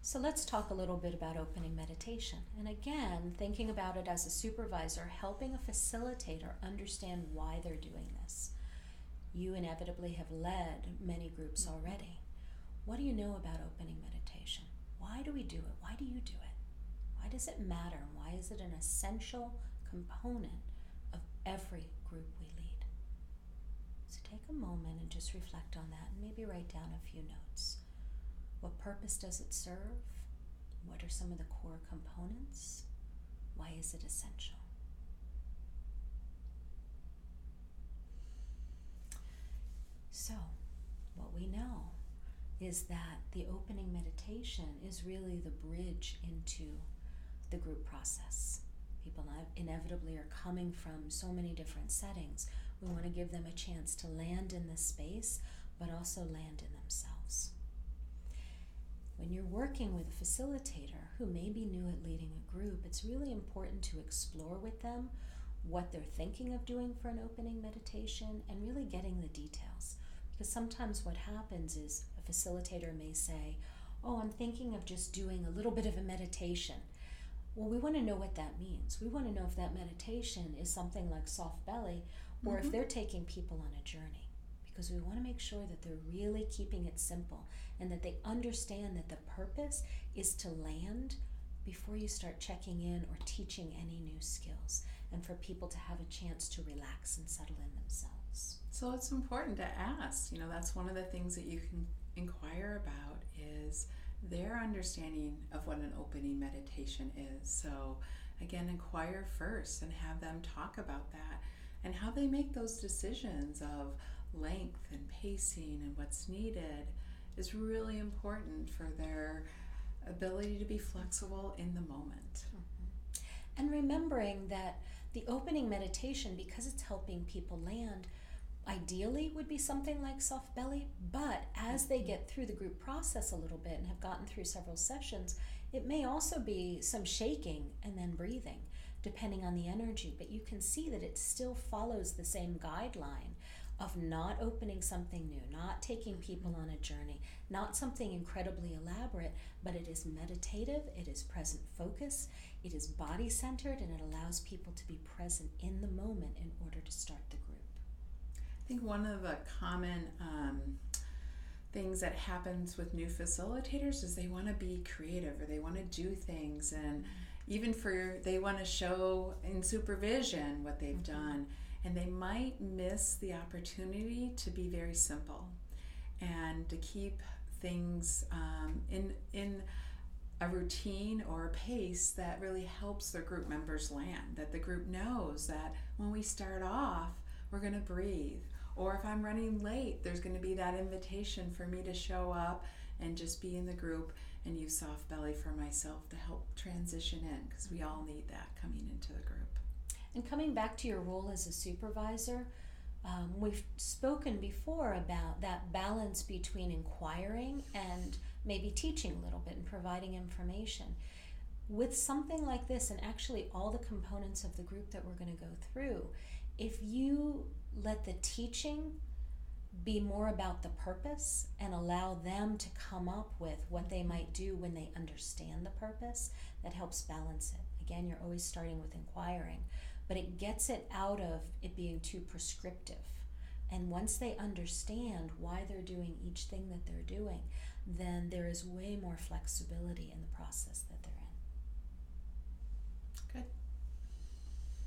So let's talk a little bit about opening meditation. And again, thinking about it as a supervisor, helping a facilitator understand why they're doing this. You inevitably have led many groups already. What do you know about opening meditation? Why do we do it? Why do you do it? Why does it matter? Why is it an essential component of every group we lead? So take a moment and just reflect on that and maybe write down a few notes. What purpose does it serve? What are some of the core components? Why is it essential? So, what we know is that the opening meditation is really the bridge into the group process. People inevitably are coming from so many different settings. We want to give them a chance to land in this space, but also land in themselves. When you're working with a facilitator who may be new at leading a group, it's really important to explore with them what they're thinking of doing for an opening meditation and really getting the details. Because sometimes what happens is a facilitator may say, oh, I'm thinking of just doing a little bit of a meditation. Well, we want to know what that means. We want to know if that meditation is something like soft belly or if they're taking people on a journey. Because we want to make sure that they're really keeping it simple and that they understand that the purpose is to land before you start checking in or teaching any new skills, and for people to have a chance to relax and settle in themselves. So it's important to ask. That's one of the things that you can inquire about is their understanding of what an opening meditation is. So again, inquire first and have them talk about that and how they make those decisions of length and pacing and what's needed is really important for their ability to be flexible in the moment. And remembering that the opening meditation, because it's helping people land, ideally would be something like soft belly, but as they get through the group process a little bit and have gotten through several sessions, it may also be some shaking and then breathing, depending on the energy. But you can see that it still follows the same guideline of not opening something new, not taking people on a journey, not something incredibly elaborate, but it is meditative, it is present focus, it is body-centered, and it allows people to be present in the moment in order to start the group. I think one of the common things that happens with new facilitators is they want to be creative or they want to do things, and even they want to show in supervision what they've done, and they might miss the opportunity to be very simple and to keep things in a routine or a pace that really helps their group members land, that the group knows that when we start off, we're going to breathe. Or if I'm running late, there's going to be that invitation for me to show up and just be in the group and use soft belly for myself to help transition in, because we all need that coming into the group. And coming back to your role as a supervisor, we've spoken before about that balance between inquiring and maybe teaching a little bit and providing information. With something like this, and actually all the components of the group that we're going to go through, if you let the teaching be more about the purpose and allow them to come up with what they might do when they understand the purpose, that helps balance it. Again, you're always starting with inquiring, but it gets it out of it being too prescriptive. And once they understand why they're doing each thing that they're doing, then there is way more flexibility in the process that they're